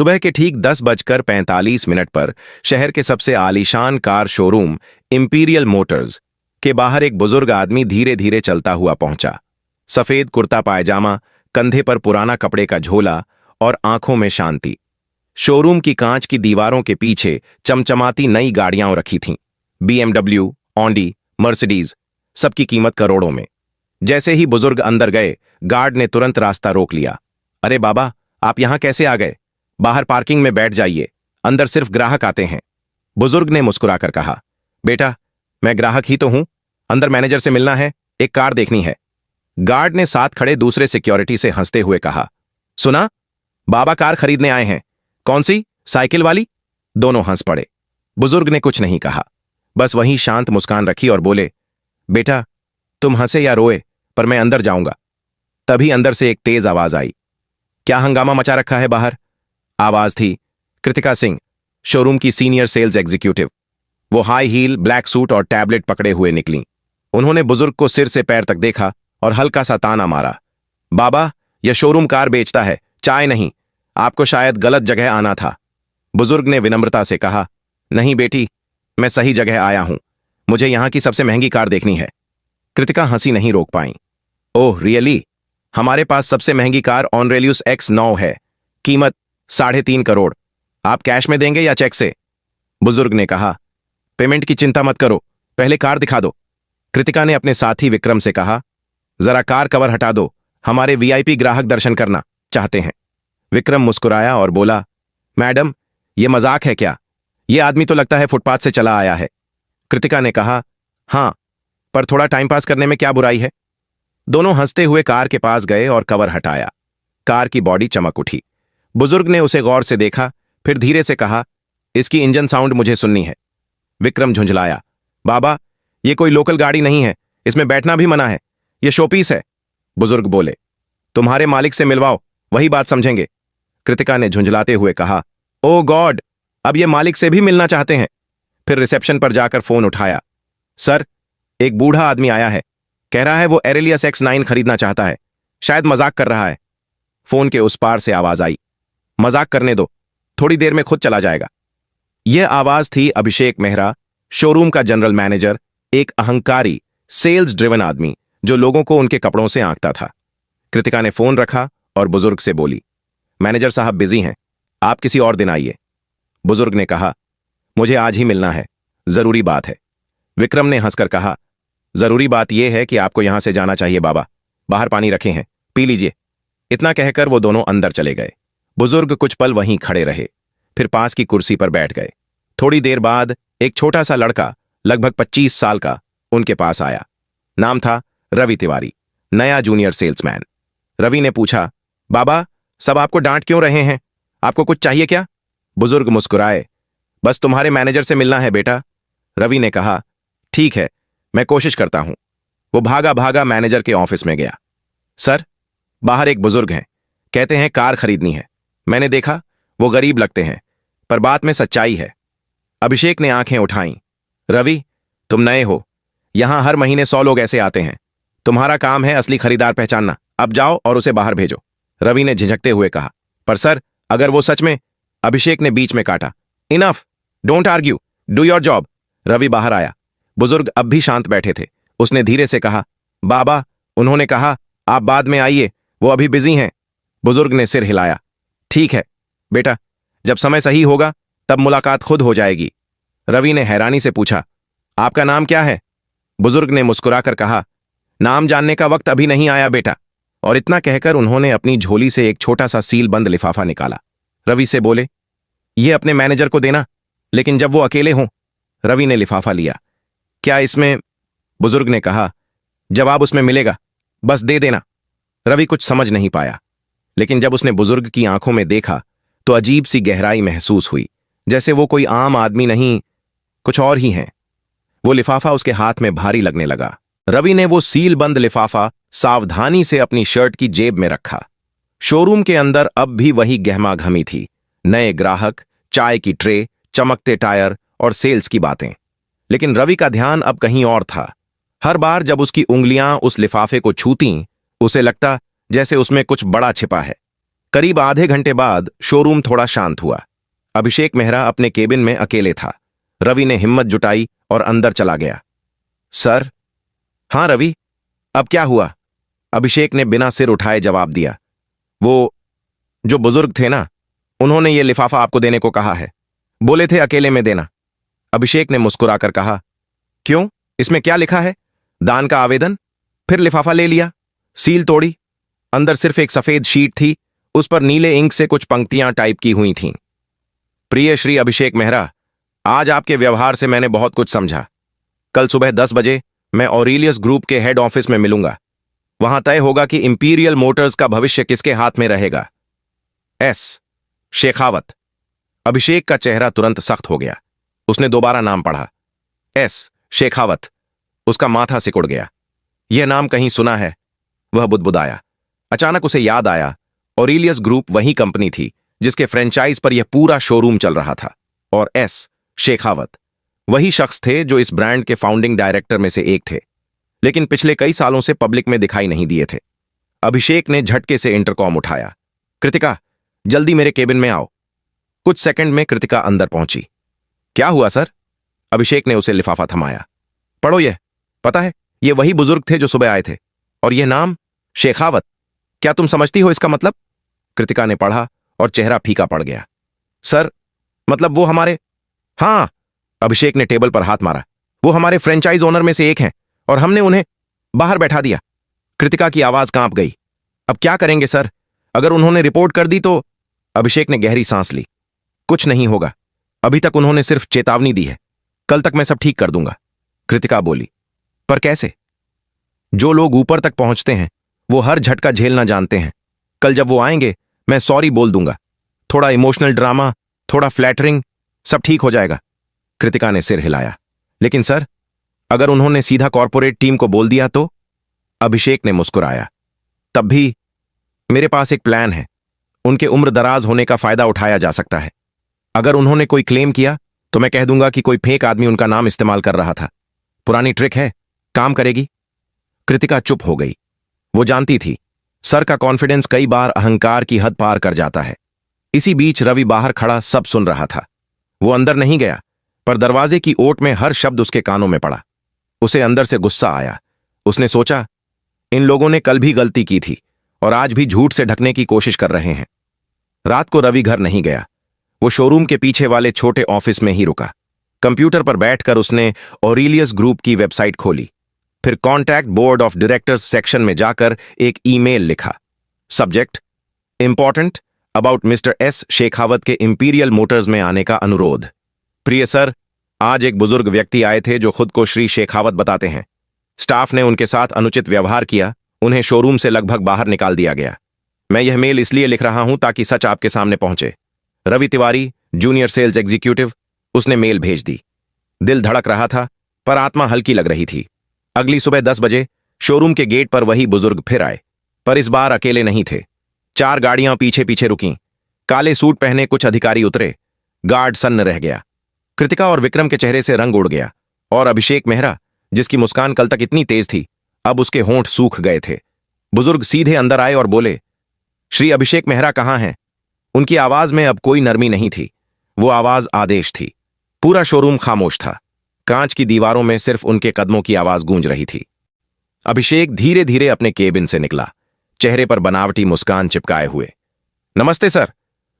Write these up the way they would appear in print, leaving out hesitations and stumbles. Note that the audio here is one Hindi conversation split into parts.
सुबह के ठीक 10:45 पर शहर के सबसे आलीशान कार शोरूम इंपीरियल मोटर्स के बाहर एक बुजुर्ग आदमी धीरे धीरे चलता हुआ पहुंचा। सफेद कुर्ता पायजामा, कंधे पर पुराना कपड़े का झोला और आंखों में शांति। शोरूम की कांच की दीवारों के पीछे चमचमाती नई गाड़ियां रखी थीं। BMW, ऑडी, मर्सिडीज, सबकी कीमत करोड़ों में। जैसे ही बुजुर्ग अंदर गए, गार्ड ने तुरंत रास्ता रोक लिया। अरे बाबा, आप यहां कैसे आ गए? बाहर पार्किंग में बैठ जाइए, अंदर सिर्फ ग्राहक आते हैं। बुजुर्ग ने मुस्कुराकर कहा। बेटा, मैं ग्राहक ही तो हूं, अंदर मैनेजर से मिलना है, एक कार देखनी है। गार्ड ने साथ खड़े दूसरे सिक्योरिटी से हंसते हुए कहा। सुना, बाबा कार खरीदने आए हैं। कौन सी, साइकिल वाली? दोनों हंस पड़े। बुजुर्ग ने कुछ नहीं कहा, बस वहीं शांत मुस्कान रखी और बोले, बेटा, तुम हंसे या रोए, पर मैं अंदर जाऊंगा। तभी अंदर से एक तेज आवाज आई। क्या हंगामा मचा रखा है बाहर? आवाज थी कृतिका सिंह, शोरूम की सीनियर सेल्स एग्जीक्यूटिव। वो हाई हील, ब्लैक सूट और टैबलेट पकड़े हुए निकली। उन्होंने बुजुर्ग को सिर से पैर तक देखा और हल्का सा ताना मारा। बाबा, यह शोरूम कार बेचता है, चाय नहीं। आपको शायद गलत जगह आना था। बुजुर्ग ने विनम्रता से कहा। नहीं बेटी, मैं सही जगह आया हूं। मुझे यहां की सबसे महंगी कार देखनी है। कृतिका हंसी नहीं रोक पाई। Oh really? हमारे पास सबसे महंगी कार ऑनरेलियस X9 है, कीमत 3.5 करोड़। आप कैश में देंगे या चेक से? बुजुर्ग ने कहा। पेमेंट की चिंता मत करो, पहले कार दिखा दो। कृतिका ने अपने साथी विक्रम से कहा। जरा कार कवर हटा दो, हमारे VIP ग्राहक दर्शन करना चाहते हैं। विक्रम मुस्कुराया और बोला, मैडम, यह मजाक है क्या? यह आदमी तो लगता है फुटपाथ से चला आया है। कृतिका ने कहा, हां, पर थोड़ा टाइम पास करने में क्या बुराई है? दोनों हंसते हुए कार के पास गए और कवर हटाया। कार की बॉडी चमक उठी। बुजुर्ग ने उसे गौर से देखा, फिर धीरे से कहा, इसकी इंजन साउंड मुझे सुननी है। विक्रम झुंझलाया। बाबा, यह कोई लोकल गाड़ी नहीं है, इसमें बैठना भी मना है, यह शोपीस है। बुजुर्ग बोले। तुम्हारे मालिक से मिलवाओ, वही बात समझेंगे। कृतिका ने झुंझलाते हुए कहा। ओ गॉड, अब ये मालिक से भी मिलना चाहते हैं। फिर रिसेप्शन पर जाकर फोन उठाया। सर, एक बूढ़ा आदमी आया है, कह रहा है वो एरेलियस X9 खरीदना चाहता है, शायद मजाक कर रहा है। फोन के उस पार से आवाज आई। मजाक करने दो, थोड़ी देर में खुद चला जाएगा। यह आवाज थी अभिषेक मेहरा, शोरूम का जनरल मैनेजर, एक अहंकारी, सेल्स ड्रिवन आदमी जो लोगों को उनके कपड़ों से आंकता था। कृतिका ने फोन रखा और बुजुर्ग से बोली, मैनेजर साहब बिजी हैं, आप किसी और दिन आइए। बुजुर्ग ने कहा, मुझे आज ही मिलना है, जरूरी बात है। विक्रम ने हंसकर कहा, जरूरी बात यह है कि आपको यहां से जाना चाहिए बाबा, बाहर पानी रखे हैं, पी लीजिए। इतना कहकर वो दोनों अंदर चले गए। बुजुर्ग कुछ पल वहीं खड़े रहे, फिर पास की कुर्सी पर बैठ गए। थोड़ी देर बाद एक छोटा सा लड़का, लगभग 25 साल का, उनके पास आया। नाम था रवि तिवारी, नया जूनियर सेल्समैन। रवि ने पूछा, बाबा, सब आपको डांट क्यों रहे हैं? आपको कुछ चाहिए क्या? बुजुर्ग मुस्कुराए। बस तुम्हारे मैनेजर से मिलना है बेटा। रवि ने कहा, ठीक है, मैं कोशिश करता हूं। वो भागा भागा मैनेजर के ऑफिस में गया। सर, बाहर एक बुजुर्ग हैं, कहते हैं कार खरीदनी है। मैंने देखा, वो गरीब लगते हैं, पर बात में सच्चाई है। अभिषेक ने आंखें उठाईं। रवि, तुम नए हो, यहां हर महीने 100 लोग ऐसे आते हैं। तुम्हारा काम है असली खरीदार पहचानना। अब जाओ और उसे बाहर भेजो। रवि ने झिझकते हुए कहा। पर सर, अगर वो सच में... अभिषेक ने बीच में काटा। Enough, don't argue, do your job. Ravi बाहर आया। बुजुर्ग अब भी शांत बैठे थे। उसने धीरे से कहा, बाबा, उन्होंने कहा आप बाद में आइए, वो अभी बिजी हैं। बुजुर्ग ने सिर हिलाया। ठीक है बेटा, जब समय सही होगा तब मुलाकात खुद हो जाएगी। रवि ने हैरानी से पूछा, आपका नाम क्या है? बुजुर्ग ने मुस्कुराकर कहा, नाम जानने का वक्त अभी नहीं आया बेटा। और इतना कहकर उन्होंने अपनी झोली से एक छोटा सा सील बंद लिफाफा निकाला। रवि से बोले, यह अपने मैनेजर को देना, लेकिन जब वो अकेले हों। रवि ने लिफाफा लिया। क्या इसमें? बुजुर्ग ने कहा, जवाब उसमें मिलेगा, बस दे देना। रवि कुछ समझ नहीं पाया, लेकिन जब उसने बुजुर्ग की आंखों में देखा तो अजीब सी गहराई महसूस हुई, जैसे वो कोई आम आदमी नहीं, कुछ और ही है। वो लिफाफा उसके हाथ में भारी लगने लगा। रवि ने वो सील बंद लिफाफा सावधानी से अपनी शर्ट की जेब में रखा। शोरूम के अंदर अब भी वही गहमा घमी थी, नए ग्राहक, चाय की ट्रे, चमकते टायर और सेल्स की बातें। लेकिन रवि का ध्यान अब कहीं और था। हर बार जब उसकी उंगलियां उस लिफाफे को छूतीं, उसे लगता जैसे उसमें कुछ बड़ा छिपा है। करीब आधे घंटे बाद शोरूम थोड़ा शांत हुआ। अभिषेक मेहरा अपने केबिन में अकेले था। रवि ने हिम्मत जुटाई और अंदर चला गया। सर। हाँ रवि, अब क्या हुआ? अभिषेक ने बिना सिर उठाए जवाब दिया। वो जो बुजुर्ग थे ना, उन्होंने ये लिफाफा आपको देने को कहा है। बोले थे अकेले में देना। अभिषेक ने मुस्कुराकर कहा। क्यों, इसमें क्या लिखा है? दान का आवेदन? फिर लिफाफा ले लिया, सील तोड़ी। अंदर सिर्फ एक सफेद शीट थी, उस पर नीले इंक से कुछ पंक्तियां टाइप की हुई थीं। प्रिय श्री अभिषेक मेहरा, आज आपके व्यवहार से मैंने बहुत कुछ समझा। कल सुबह 10 बजे मैं ऑरेलियस ग्रुप के हेड ऑफिस में मिलूंगा। वहां तय होगा कि इंपीरियल मोटर्स का भविष्य किसके हाथ में रहेगा। एस शेखावत। अभिषेक का चेहरा तुरंत सख्त हो गया। उसने दोबारा नाम पढ़ा, एस शेखावत। उसका माथा सिकुड़ गया। यह नाम कहीं सुना है, वह बुदबुदाया। अचानक उसे याद आया, ऑरेलियस ग्रुप वही कंपनी थी जिसके फ्रेंचाइज पर यह पूरा शोरूम चल रहा था, और एस शेखावत वही शख्स थे जो इस ब्रांड के फाउंडिंग डायरेक्टर में से एक थे, लेकिन पिछले कई सालों से पब्लिक में दिखाई नहीं दिए थे। अभिषेक ने झटके से इंटरकॉम उठाया। कृतिका, जल्दी मेरे केबिन में आओ। कुछ सेकंड में कृतिका अंदर पहुंची। क्या हुआ सर? अभिषेक ने उसे लिफाफा थमाया। पढ़ो यह। पता है, ये वही बुजुर्ग थे जो सुबह आए थे, और यह नाम शेखावत। क्या तुम समझती हो इसका मतलब? कृतिका ने पढ़ा और चेहरा फीका पड़ गया। सर, मतलब वो हमारे। हाँ, अभिषेक ने टेबल पर हाथ मारा। वो हमारे फ्रेंचाइज ओनर में से एक हैं, और हमने उन्हें बाहर बैठा दिया। कृतिका की आवाज कांप गई। अब क्या करेंगे सर? अगर उन्होंने रिपोर्ट कर दी तो? अभिषेक ने गहरी सांस ली। कुछ नहीं होगा, अभी तक उन्होंने सिर्फ चेतावनी दी है। कल तक मैं सब ठीक कर दूंगा। कृतिका बोली। पर कैसे? जो लोग ऊपर तक पहुंचते हैं वो हर झटका झेलना जानते हैं। कल जब वो आएंगे मैं सॉरी बोल दूंगा। थोड़ा इमोशनल ड्रामा, थोड़ा फ्लैटरिंग, सब ठीक हो जाएगा। कृतिका ने सिर हिलाया। लेकिन सर, अगर उन्होंने सीधा कॉर्पोरेट टीम को बोल दिया तो? अभिषेक ने मुस्कुराया। तब भी मेरे पास एक प्लान है। उनके उम्र दराज होने का फायदा उठाया जा सकता है। अगर उन्होंने कोई क्लेम किया तो मैं कह दूंगा कि कोई फेक आदमी उनका नाम इस्तेमाल कर रहा था। पुरानी ट्रिक है, काम करेगी। कृतिका चुप हो गई। वो जानती थी सर का कॉन्फिडेंस कई बार अहंकार की हद पार कर जाता है। इसी बीच रवि बाहर खड़ा सब सुन रहा था। वो अंदर नहीं गया, पर दरवाजे की ओट में हर शब्द उसके कानों में पड़ा। उसे अंदर से गुस्सा आया। उसने सोचा, इन लोगों ने कल भी गलती की थी और आज भी झूठ से ढकने की कोशिश कर रहे हैं। रात को रवि घर नहीं गया। वो शोरूम के पीछे वाले छोटे ऑफिस में ही रुका। कंप्यूटर पर बैठकर उसने ऑरेलियस ग्रुप की वेबसाइट खोली। फिर contact board of directors section में जाकर एक ईमेल लिखा। Subject, important about mister S Shekhawat के इंपीरियल मोटर्स में आने का अनुरोध। प्रिय सर, आज एक बुजुर्ग व्यक्ति आए थे जो खुद को श्री शेखावत बताते हैं। स्टाफ ने उनके साथ अनुचित व्यवहार किया, उन्हें शोरूम से लगभग बाहर निकाल दिया गया। मैं यह मेल इसलिए लिख रहा हूं ताकि सच आपके सामने पहुंचे। Ravi Tiwari, junior sales executive. उसने मेल भेज दी। दिल धड़क रहा था, पर आत्मा हल्की लग रही थी। अगली सुबह 10 बजे शोरूम के गेट पर वही बुजुर्ग फिर आए, पर इस बार अकेले नहीं थे। 4 गाड़ियां पीछे पीछे रुकीं। काले सूट पहने कुछ अधिकारी उतरे। गार्ड सन्न रह गया। कृतिका और विक्रम के चेहरे से रंग उड़ गया, और अभिषेक मेहरा, जिसकी मुस्कान कल तक इतनी तेज थी, अब उसके होंठ सूख गए थे। बुजुर्ग सीधे अंदर आए और बोले, श्री अभिषेक मेहरा कहाँ हैं? उनकी आवाज में अब कोई नरमी नहीं थी, वो आवाज आदेश थी। पूरा शोरूम खामोश था। कांच की दीवारों में सिर्फ उनके कदमों की आवाज गूंज रही थी। अभिषेक धीरे धीरे अपने केबिन से निकला, चेहरे पर बनावटी मुस्कान चिपकाए हुए। नमस्ते सर,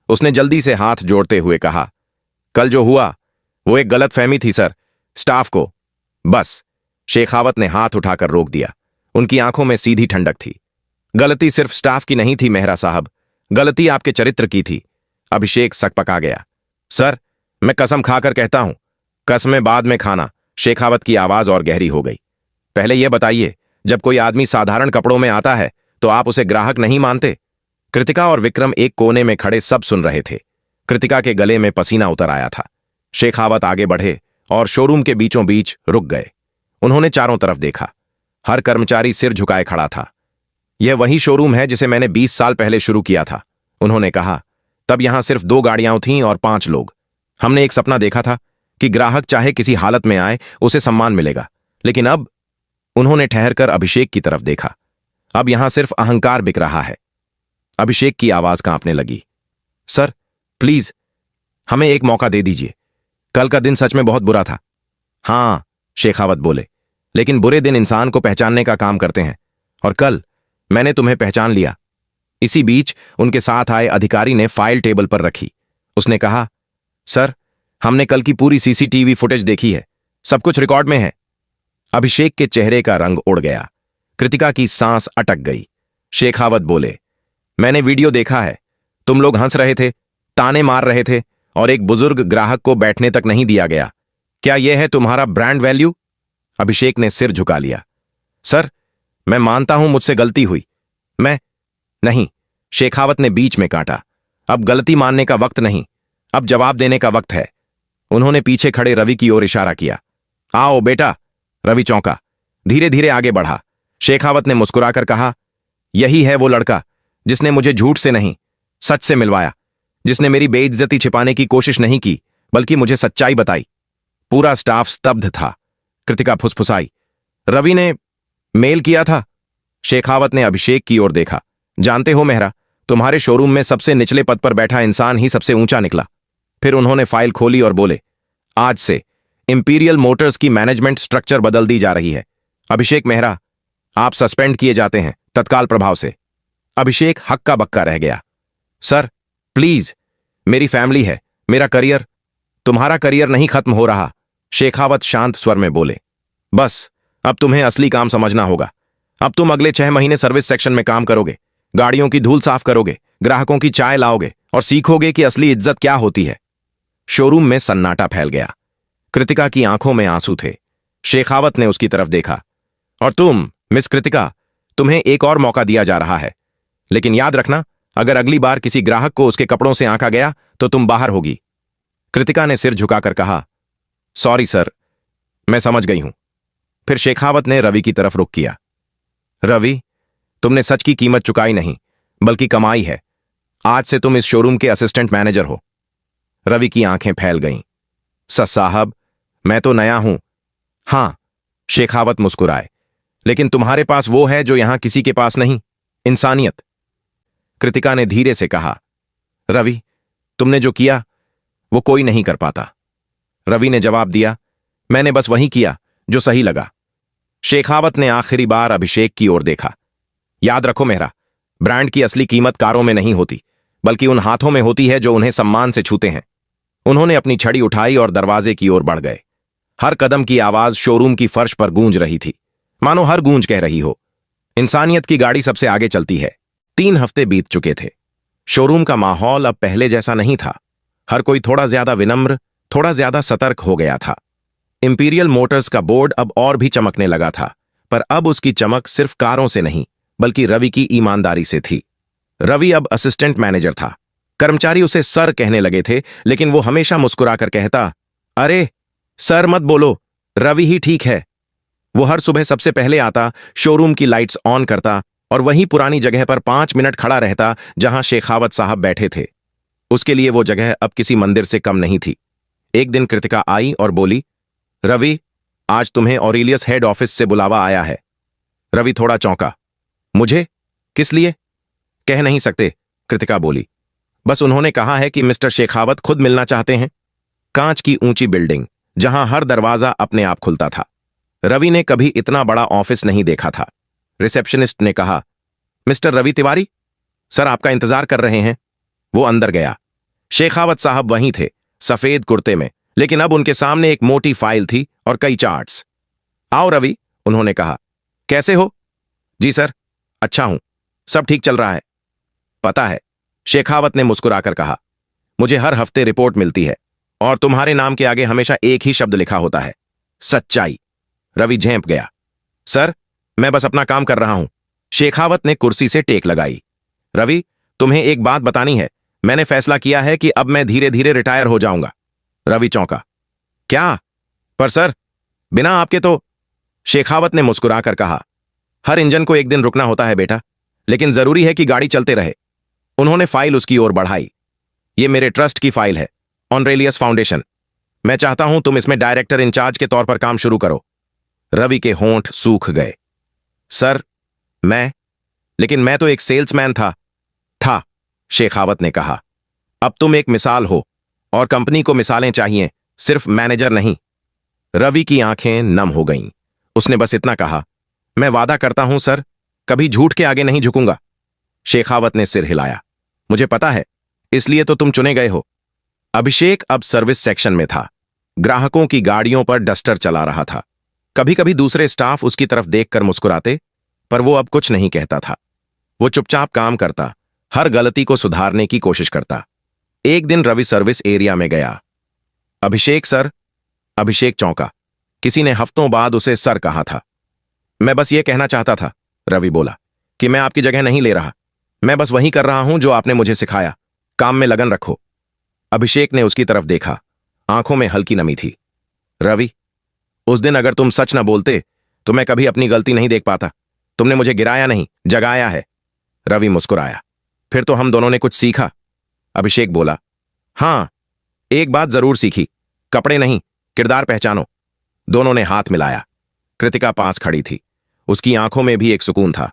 उसने जल्दी से हाथ जोड़ते हुए कहा। कल जो हुआ वो एक गलतफहमी थी सर, स्टाफ को। बस, शेखावत ने हाथ उठाकर रोक दिया। उनकी आंखों में सीधी ठंडक थी। गलती सिर्फ स्टाफ की नहीं थी मेहरा साहब, गलती आपके चरित्र की थी। अभिषेक सकपका गया। सर, मैं कसम खाकर कहता हूं, कसमें बाद में खाना। शेखावत की आवाज और गहरी हो गई। पहले यह बताइए, जब कोई आदमी साधारण कपड़ों में आता है तो आप उसे ग्राहक नहीं मानते? कृतिका और विक्रम एक कोने में खड़े सब सुन रहे थे। कृतिका के गले में पसीना उतर आया था। शेखावत आगे बढ़े और शोरूम के बीचों बीच रुक गए। उन्होंने चारों तरफ देखा। हर कर्मचारी सिर झुकाए खड़ा था। यह वही शोरूम है जिसे मैंने 20 साल पहले शुरू किया था, उन्होंने कहा। तब यहां सिर्फ 2 गाड़ियां थीं और 5 लोग। हमने एक सपना देखा था कि ग्राहक चाहे किसी हालत में आए उसे सम्मान मिलेगा। लेकिन अब, उन्होंने ठहरकर अभिषेक की तरफ देखा, अब यहां सिर्फ अहंकार बिक रहा है। अभिषेक की आवाज कांपने लगी। सर प्लीज हमें एक मौका दे दीजिए, कल का दिन सच में बहुत बुरा था। हाँ, शेखावत बोले, लेकिन बुरे दिन इंसान को पहचानने का काम करते हैं, और कल मैंने तुम्हें पहचान लिया। इसी बीच उनके साथ आए अधिकारी ने फाइल टेबल पर रखी। उसने कहा, सर हमने कल की पूरी सीसीटीवी फुटेज देखी है, सब कुछ रिकॉर्ड में है। अभिषेक के चेहरे का रंग उड़ गया। कृतिका की सांस अटक गई। शेखावत बोले, मैंने वीडियो देखा है, तुम लोग हंस रहे थे, ताने मार रहे थे, और एक बुजुर्ग ग्राहक को बैठने तक नहीं दिया गया। क्या यह है तुम्हारा ब्रांड वैल्यू? अभिषेक ने सिर झुका लिया। सर मैं मानता हूं मुझसे गलती हुई, मैं नहीं। शेखावत ने बीच में काटा, अब गलती मानने का वक्त नहीं, अब जवाब देने का वक्त है। उन्होंने पीछे खड़े रवि की ओर इशारा किया। आओ बेटा। रवि चौंका, धीरे धीरे आगे बढ़ा। शेखावत ने मुस्कुराकर कहा, यही है वो लड़का जिसने मुझे झूठ से नहीं, सच से मिलवाया, जिसने मेरी बेइज्जती छिपाने की कोशिश नहीं की, बल्कि मुझे सच्चाई बताई। पूरा स्टाफ स्तब्ध था। कृतिका फुसफुसाई, रवि ने मेल किया था? शेखावत ने अभिषेक की ओर देखा। जानते हो मेहरा, तुम्हारे शोरूम में सबसे निचले पद पर बैठा इंसान ही सबसे ऊंचा निकला। फिर उन्होंने फाइल खोली और बोले, आज से इंपीरियल मोटर्स की मैनेजमेंट स्ट्रक्चर बदल दी जा रही है। अभिषेक मेहरा, आप सस्पेंड किए जाते हैं तत्काल प्रभाव से। अभिषेक हक्का बक्का रह गया। सर प्लीज, मेरी फैमिली है, मेरा करियर। तुम्हारा करियर नहीं खत्म हो रहा, शेखावत शांत स्वर में बोले। बस अब तुम्हें असली काम समझना होगा। अब तुम अगले 6 महीने सर्विस सेक्शन में काम करोगे, गाड़ियों की धूल साफ करोगे, ग्राहकों की चाय लाओगे, और सीखोगे कि असली इज्जत क्या होती है। शोरूम में सन्नाटा फैल गया। कृतिका की आंखों में आंसू थे। शेखावत ने उसकी तरफ देखा। और तुम मिस कृतिका, तुम्हें एक और मौका दिया जा रहा है, लेकिन याद रखना, अगर अगली बार किसी ग्राहक को उसके कपड़ों से आंका गया तो तुम बाहर होगी। कृतिका ने सिर झुकाकर कहा, सॉरी सर, मैं समझ गई हूं। फिर शेखावत ने रवि की तरफ रुख किया। रवि, तुमने सच की कीमत चुकाई नहीं, बल्कि कमाई है। आज से तुम इस शोरूम के असिस्टेंट मैनेजर हो। रवि की आंखें फैल गईं। साहब, मैं तो नया हूं। हां, शेखावत मुस्कुराए, लेकिन तुम्हारे पास वो है जो यहां किसी के पास नहीं, इंसानियत। कृतिका ने धीरे से कहा, रवि, तुमने जो किया वो कोई नहीं कर पाता। रवि ने जवाब दिया, मैंने बस वही किया जो सही लगा। शेखावत ने आखिरी बार अभिषेक की ओर देखा। याद रखो मेहरा, ब्रांड की असली कीमत कारों में नहीं होती, बल्कि उन हाथों में होती है जो उन्हें सम्मान से छूते हैं। उन्होंने अपनी छड़ी उठाई और दरवाजे की ओर बढ़ गए। हर कदम की आवाज शोरूम की फर्श पर गूंज रही थी, मानो हर गूंज कह रही हो, इंसानियत की गाड़ी सबसे आगे चलती है। 3 हफ्ते बीत चुके थे। शोरूम का माहौल अब पहले जैसा नहीं था। हर कोई थोड़ा ज्यादा विनम्र, थोड़ा ज्यादा सतर्क हो गया था। इंपीरियल मोटर्स का बोर्ड अब और भी चमकने लगा था, पर अब उसकी चमक सिर्फ कारों से नहीं, बल्कि रवि की ईमानदारी से थी। रवि अब असिस्टेंट मैनेजर था। कर्मचारी उसे सर कहने लगे थे, लेकिन वो हमेशा मुस्कुराकर कहता, अरे सर मत बोलो, रवि ही ठीक है। वो हर सुबह सबसे पहले आता, शोरूम की लाइट्स ऑन करता और वहीं पुरानी जगह पर 5 मिनट खड़ा रहता जहां शेखावत साहब बैठे थे। उसके लिए वो जगह अब किसी मंदिर से कम नहीं थी। एक दिन कृतिका आई और बोली, रवि, आज तुम्हें ऑरेलियस हेड ऑफिस से बुलावा आया है। रवि थोड़ा चौंका। मुझे? किस लिए? कह नहीं सकते, कृतिका बोली। बस उन्होंने कहा है कि मिस्टर शेखावत खुद मिलना चाहते हैं। कांच की ऊंची बिल्डिंग, जहां हर दरवाजा अपने आप खुलता था। रवि ने कभी इतना बड़ा ऑफिस नहीं देखा था। रिसेप्शनिस्ट ने कहा, मिस्टर रवि तिवारी, सर आपका इंतजार कर रहे हैं। वो अंदर गया। शेखावत साहब वहीं थे, सफेद कुर्ते में, लेकिन अब उनके सामने एक मोटी फाइल थी और कई चार्ट्स। आओ रवि, उन्होंने कहा। कैसे हो? जी सर, अच्छा हूं, सब ठीक चल रहा है। पता है, शेखावत ने मुस्कुराकर कहा, मुझे हर हफ्ते रिपोर्ट मिलती है और तुम्हारे नाम के आगे हमेशा एक ही शब्द लिखा होता है, सच्चाई। रवि झेंप गया। सर, मैं बस अपना काम कर रहा हूं। शेखावत ने कुर्सी से टेक लगाई। रवि, तुम्हें एक बात बतानी है। मैंने फैसला किया है कि अब मैं धीरे धीरे रिटायर हो जाऊंगा। रवि चौंका। क्या? पर सर, बिना आपके तो। शेखावत ने मुस्कुराकर कहा, हर इंजन को एक दिन रुकना होता है बेटा, लेकिन जरूरी है कि गाड़ी चलते रहे। उन्होंने फाइल उसकी ओर बढ़ाई। ये मेरे ट्रस्ट की फाइल है, ऑनरेलियस फाउंडेशन। मैं चाहता हूं तुम इसमें डायरेक्टर इंचार्ज के तौर पर काम शुरू करो। रवि के होंठ सूख गए। सर, लेकिन मैं तो एक सेल्समैन था। शेखावत ने कहा। अब तुम एक मिसाल हो और कंपनी को मिसालें चाहिए, सिर्फ मैनेजर नहीं। रवि की आंखें नम हो गईं। उसने बस इतना कहा, मैं वादा करता हूं सर, कभी झूठ के आगे नहीं झुकूंगा। शेखावत ने सिर हिलाया। मुझे पता है, इसलिए तो तुम चुने गए हो। अभिषेक अब सर्विस सेक्शन में था। ग्राहकों की गाड़ियों पर डस्टर चला रहा था। कभी कभी दूसरे स्टाफ उसकी तरफ देखकर मुस्कुराते, पर वो अब कुछ नहीं कहता था। वो चुपचाप काम करता, हर गलती को सुधारने की कोशिश करता। एक दिन रवि सर्विस एरिया में गया। अभिषेक सर। अभिषेक चौंका। किसी ने हफ्तों बाद उसे सर कहा था। मैं बस ये कहना चाहता था, रवि बोला, कि मैं आपकी जगह नहीं ले रहा। मैं बस वही कर रहा हूं जो आपने मुझे सिखाया। काम में लगन रखो। अभिषेक ने उसकी तरफ देखा। आंखों में हल्की नमी थी। रवि, उस दिन अगर तुम सच न बोलते तो मैं कभी अपनी गलती नहीं देख पाता। तुमने मुझे गिराया नहीं, जगाया है। रवि मुस्कुराया। फिर तो हम दोनों ने कुछ सीखा। अभिषेक बोला। हां, एक बात जरूर सीखी, कपड़े नहीं, किरदार पहचानो। दोनों ने हाथ मिलाया। कृतिका पास खड़ी थी। उसकी आंखों में भी एक सुकून था।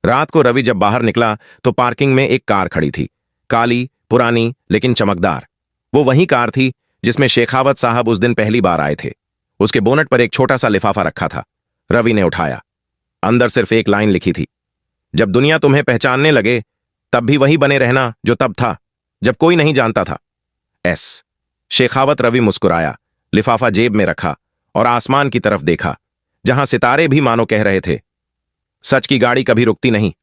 रात को रवि जब बाहर निकला तो पार्किंग में एक कार खड़ी थी। काली, पुरानी, लेकिन चमकदार। वो वही कार थी जिसमें शेखावत साहब उस दिन पहली बार आए थे। उसके बोनट पर एक छोटा सा लिफाफा रखा था। रवि ने उठाया। अंदर सिर्फ एक लाइन लिखी थी, जब दुनिया तुम्हें पहचानने लगे तब भी वही बने रहना जो तब था, जब कोई नहीं जानता था। एस। शेखावत। रवि मुस्कुराया, लिफाफा जेब में रखा और आसमान की तरफ देखा, जहां सितारे भी मानो कह रहे थे, सच की गाड़ी कभी रुकती नहीं।